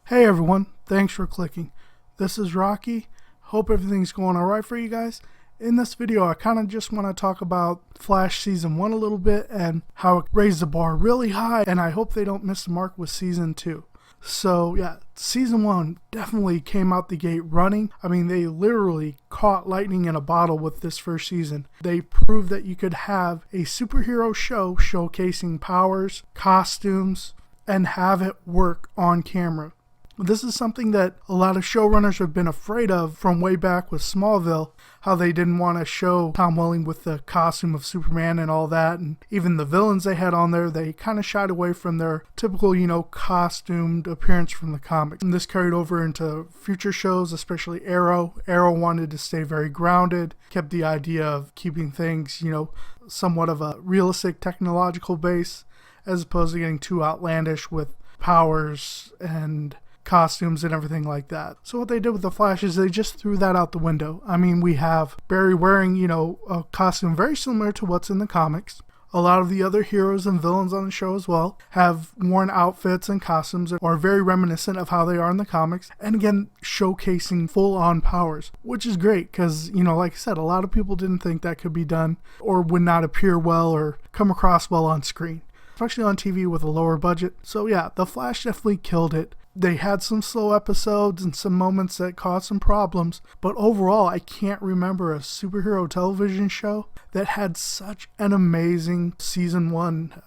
Hey everyone, thanks for clicking. This is Rocky. Hope everything's going alright for you guys. In this video, I kind of just want to talk about Flash Season 1 a little bit and how it raised the bar really high, and I hope they don't miss the mark with Season 2. So yeah, Season 1 definitely came out the gate running. I mean, they literally caught lightning in a bottle with this first season. They proved that you could have a superhero show showcasing powers, costumes, and have it work on camera. This is something that a lot of showrunners have been afraid of from way back with Smallville, how they didn't want to show Tom Welling with the costume of Superman and all that, and even the villains they had on there, they kind of shied away from their typical, costumed appearance from the comics. And this carried over into future shows, especially Arrow. Arrow wanted to stay very grounded, kept the idea of keeping things, somewhat of a realistic technological base, as opposed to getting too outlandish with powers and costumes and everything like that. So what they did with the Flash is they just threw that out the window. I mean, we have Barry wearing, a costume very similar to what's in the comics. A lot of the other heroes and villains on the show as well have worn outfits and costumes that are very reminiscent of how they are in the comics. And again, showcasing full-on powers, which is great because, like I said, a lot of people didn't think that could be done or would not appear well or come across well on screen, especially on TV with a lower budget. So yeah, the Flash definitely killed it. They had some slow episodes and some moments that caused some problems, but overall I can't remember a superhero television show that had such an amazing Season 1.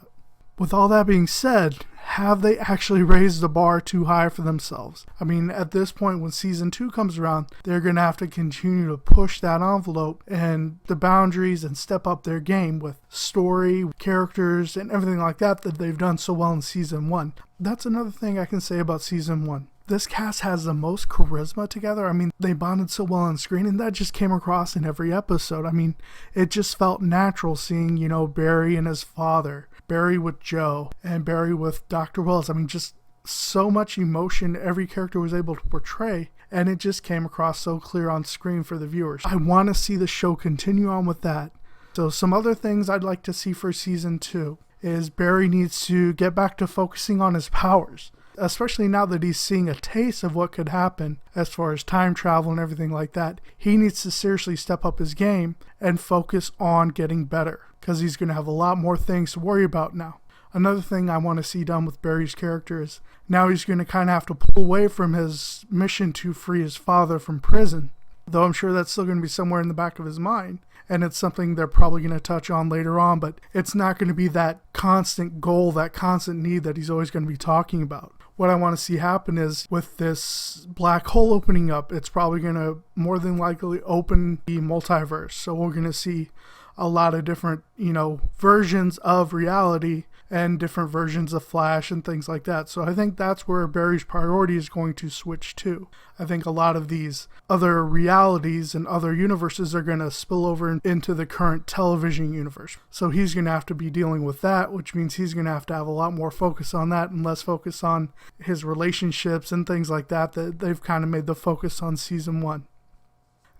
With all that being said, have they actually raised the bar too high for themselves? I mean, at this point when Season 2 comes around, they're going to have to continue to push that envelope and the boundaries and step up their game with story, characters, and everything like that they've done so well in Season 1. That's another thing I can say about Season 1. This cast has the most charisma together. I mean, they bonded so well on screen, and that just came across in every episode. I mean, it just felt natural seeing, Barry and his father, Barry with Joe, and Barry with Dr. Wells. I mean, just so much emotion every character was able to portray, and it just came across so clear on screen for the viewers. I want to see the show continue on with that. So some other things I'd like to see for Season 2 is Barry needs to get back to focusing on his powers, especially now that he's seeing a taste of what could happen as far as time travel and everything like that. He needs to seriously step up his game and focus on getting better because he's going to have a lot more things to worry about now. Another thing I want to see done with Barry's character is now he's going to kind of have to pull away from his mission to free his father from prison, though I'm sure that's still going to be somewhere in the back of his mind. And it's something they're probably going to touch on later on, but it's not going to be that constant goal, that constant need that he's always going to be talking about. What I want to see happen is with this black hole opening up, it's probably going to more than likely open the multiverse. So we're going to see a lot of different, versions of reality and different versions of Flash and things like that. So I think that's where Barry's priority is going to switch to. I think a lot of these other realities and other universes are going to spill over into the current television universe. So he's going to have to be dealing with that, which means he's going to have a lot more focus on that and less focus on his relationships and things like that they've kind of made the focus on Season 1.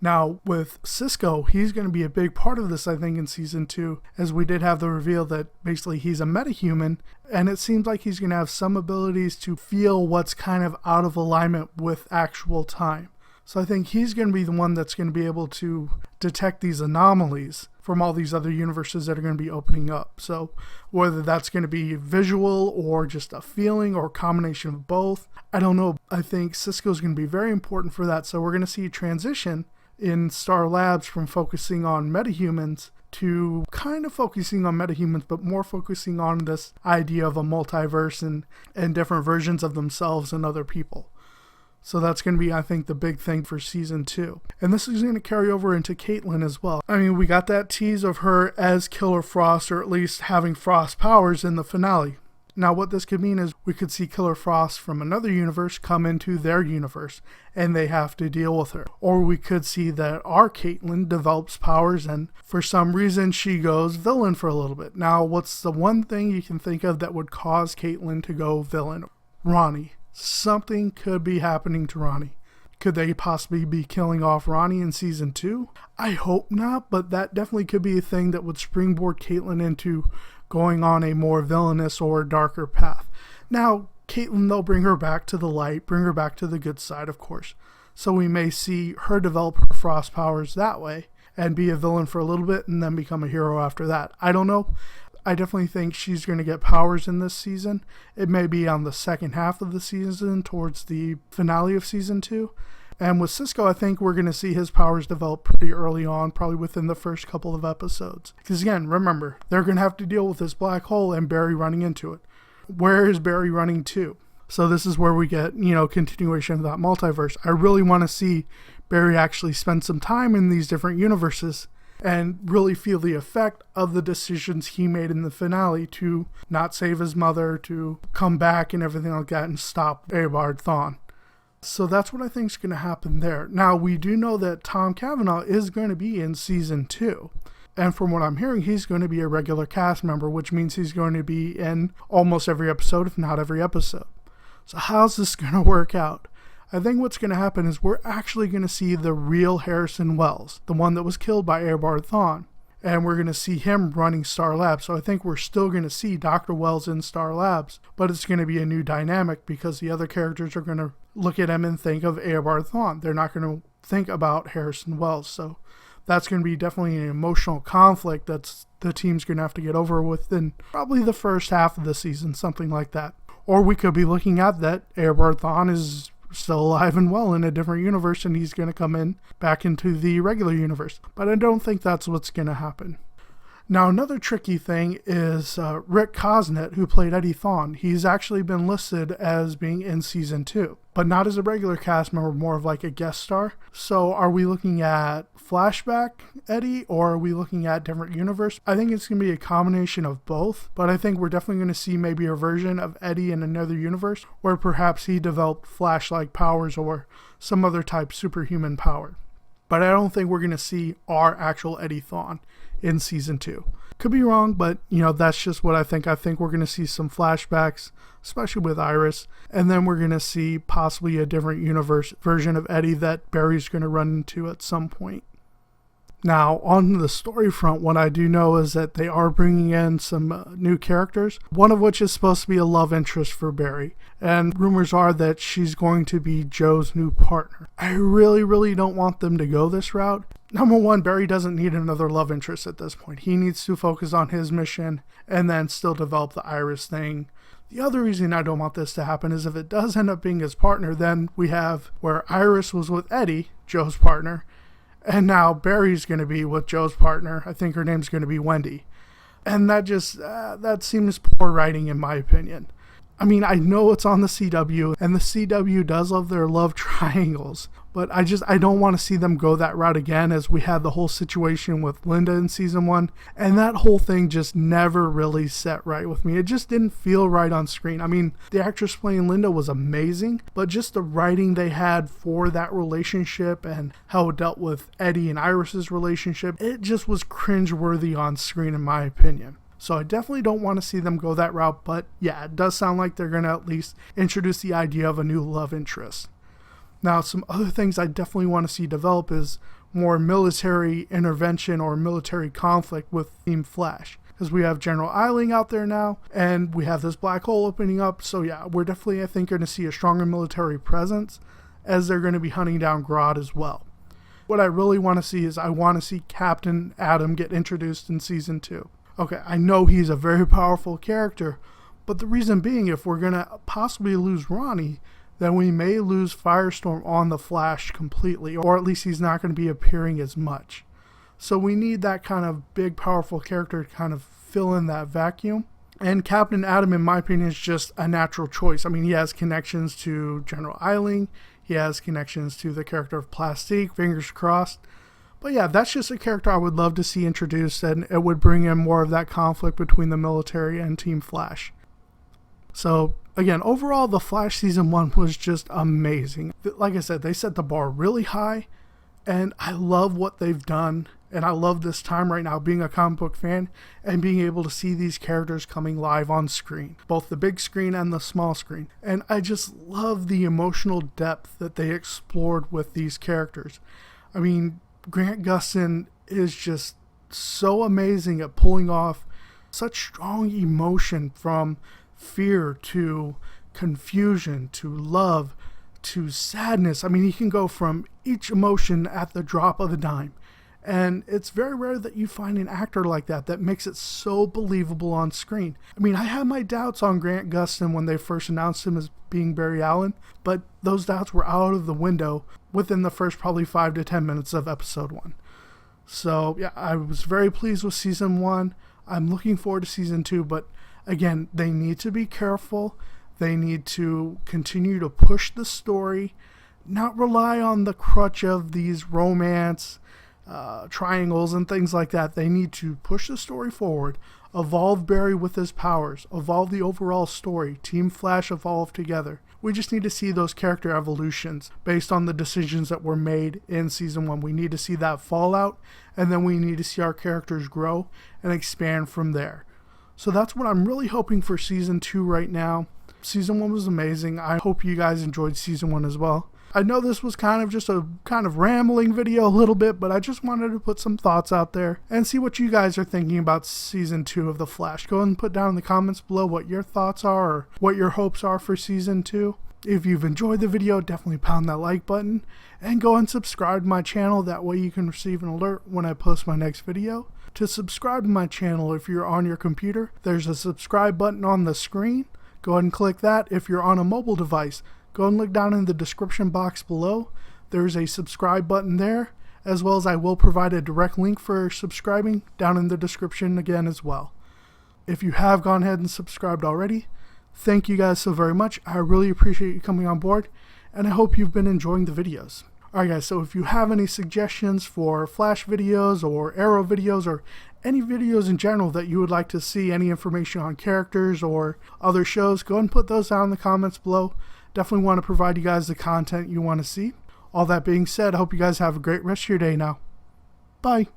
Now, with Cisco, he's going to be a big part of this, I think, in Season 2, as we did have the reveal that basically he's a metahuman, and it seems like he's going to have some abilities to feel what's kind of out of alignment with actual time. So I think he's going to be the one that's going to be able to detect these anomalies from all these other universes that are going to be opening up. So whether that's going to be visual or just a feeling or a combination of both, I don't know. I think Cisco's going to be very important for that. So we're going to see a transition in Star Labs from focusing on metahumans to kind of focusing on metahumans, but more focusing on this idea of a multiverse and different versions of themselves and other people. So that's going to be, I think, the big thing for Season 2. And this is going to carry over into Caitlin as well. I mean, we got that tease of her as Killer Frost, or at least having Frost powers in the finale. Now, what this could mean is we could see Killer Frost from another universe come into their universe, and they have to deal with her. Or we could see that our Caitlin develops powers, and for some reason she goes villain for a little bit. Now, what's the one thing you can think of that would cause Caitlin to go villain? Ronnie. Something could be happening to Ronnie. Could they possibly be killing off Ronnie in Season 2? I hope not, but that definitely could be a thing that would springboard Caitlin into going on a more villainous or darker path. Now, Caitlyn, they'll bring her back to the light, bring her back to the good side, of course. So we may see her develop her frost powers that way and be a villain for a little bit and then become a hero after that. I don't know. I definitely think she's going to get powers in this season. It may be on the second half of the season, towards the finale of season 2. And with Cisco, I think we're going to see his powers develop pretty early on, probably within the first couple of episodes. Because again, remember, they're going to have to deal with this black hole and Barry running into it. Where is Barry running to? So this is where we get, continuation of that multiverse. I really want to see Barry actually spend some time in these different universes and really feel the effect of the decisions he made in the finale to not save his mother, to come back and everything like that and stop Eobard Thawne. So that's what I think is going to happen there. Now, we do know that Tom Cavanaugh is going to be in season 2. And from what I'm hearing, he's going to be a regular cast member, which means he's going to be in almost every episode, if not every episode. So how's this going to work out? I think what's going to happen is we're actually going to see the real Harrison Wells, the one that was killed by Eobard Thawne. And we're going to see him running Star Labs. So I think we're still going to see Dr. Wells in Star Labs, but it's going to be a new dynamic because the other characters are going to look at him and think of Eobard Thawne. They're not going to think about Harrison Wells. So that's going to be definitely an emotional conflict that's the team's going to have to get over within probably the first half of the season, something like that. Or we could be looking at that Eobard Thawne is still alive and well in a different universe and he's going to come in back into the regular universe. But I don't think that's what's going to happen. Now, another tricky thing is Rick Cosnett, who played Eddie Thawne. He's actually been listed as being in season 2, but not as a regular cast member, more of like a guest star. So are we looking at flashback Eddie, or are we looking at different universe? I think it's going to be a combination of both, but I think we're definitely going to see maybe a version of Eddie in another universe where perhaps he developed Flash-like powers or some other type superhuman power. But I don't think we're going to see our actual Eddie Thawne in season 2. Could be wrong, but that's just what I think. I think we're going to see some flashbacks, especially with Iris, and then we're going to see possibly a different universe version of Eddie that Barry's going to run into at some point. Now, on the story front, what I do know is that they are bringing in some new characters, one of which is supposed to be a love interest for Barry. And rumors are that she's going to be Joe's new partner. I really, really don't want them to go this route. Number one, Barry doesn't need another love interest at this point. He needs to focus on his mission and then still develop the Iris thing. The other reason I don't want this to happen is if it does end up being his partner, then we have where Iris was with Eddie, Joe's partner, and now Barry's going to be with Joe's partner. I think her name's going to be Wendy. And that just, that seems poor writing in my opinion. I mean, I know it's on the CW, and the CW does love their love triangles, but I don't want to see them go that route again, as we had the whole situation with Linda in season 1, and that whole thing just never really set right with me. It just didn't feel right on screen. I mean, the actress playing Linda was amazing, but just the writing they had for that relationship and how it dealt with Eddie and Iris's relationship, it just was cringeworthy on screen in my opinion. So I definitely don't want to see them go that route, but yeah, it does sound like they're going to at least introduce the idea of a new love interest. Now, some other things I definitely want to see develop is more military intervention or military conflict with Team Flash. Because we have General Eiling out there now, and we have this black hole opening up. So yeah, we're definitely, I think, going to see a stronger military presence as they're going to be hunting down Grodd as well. What I really want to see is I want to see Captain Atom get introduced in season 2. Okay, I know he's a very powerful character, but the reason being, if we're going to possibly lose Ronnie, then we may lose Firestorm on the Flash completely, or at least he's not going to be appearing as much. So we need that kind of big, powerful character to kind of fill in that vacuum. And Captain Atom, in my opinion, is just a natural choice. I mean, he has connections to General Eiling, he has connections to the character of Plastique, fingers crossed. But yeah, that's just a character I would love to see introduced, and it would bring in more of that conflict between the military and Team Flash. So again, overall, the Flash season 1 was just amazing. Like I said, they set the bar really high, and I love what they've done. And I love this time right now being a comic book fan and being able to see these characters coming live on screen, both the big screen and the small screen. And I just love the emotional depth that they explored with these characters. I mean, Grant Gustin is just so amazing at pulling off such strong emotion, from fear to confusion to love to sadness. I mean, he can go from each emotion at the drop of a dime. And it's very rare that you find an actor like that makes it so believable on screen. I mean, I had my doubts on Grant Gustin when they first announced him as being Barry Allen, but those doubts were out of the window within the first probably 5 to 10 minutes of episode 1. So yeah, I was very pleased with season 1. I'm looking forward to season 2, but again, they need to be careful. They need to continue to push the story, not rely on the crutch of these romance triangles and things like that. They need to push the story forward, evolve Barry with his powers, evolve the overall story, Team Flash evolve together. We just need to see those character evolutions based on the decisions that were made in season 1. We need to see that fallout, and then we need to see our characters grow and expand from there. So that's what I'm really hoping for season 2 right now. Season 1 was amazing. I hope you guys enjoyed season 1 as well. I know this was kind of just a kind of rambling video a little bit, but I just wanted to put some thoughts out there and see what you guys are thinking about season 2 of The Flash. Go ahead and put down in the comments below what your thoughts are or what your hopes are for season 2. If you've enjoyed the video, definitely pound that like button and go and subscribe to my channel. That way you can receive an alert when I post my next video. To subscribe to my channel, if you're on your computer, there's a subscribe button on the screen. Go ahead and click that. If you're on a mobile device, go and look down in the description box below. There's a subscribe button there, as well as I will provide a direct link for subscribing down in the description again as well. If you have gone ahead and subscribed already, thank you guys so very much. I really appreciate you coming on board, and I hope you've been enjoying the videos. Alright guys, so if you have any suggestions for Flash videos or Arrow videos or any videos in general that you would like to see, any information on characters or other shows, go ahead and put those down in the comments below. Definitely want to provide you guys the content you want to see. All that being said, I hope you guys have a great rest of your day now. Bye.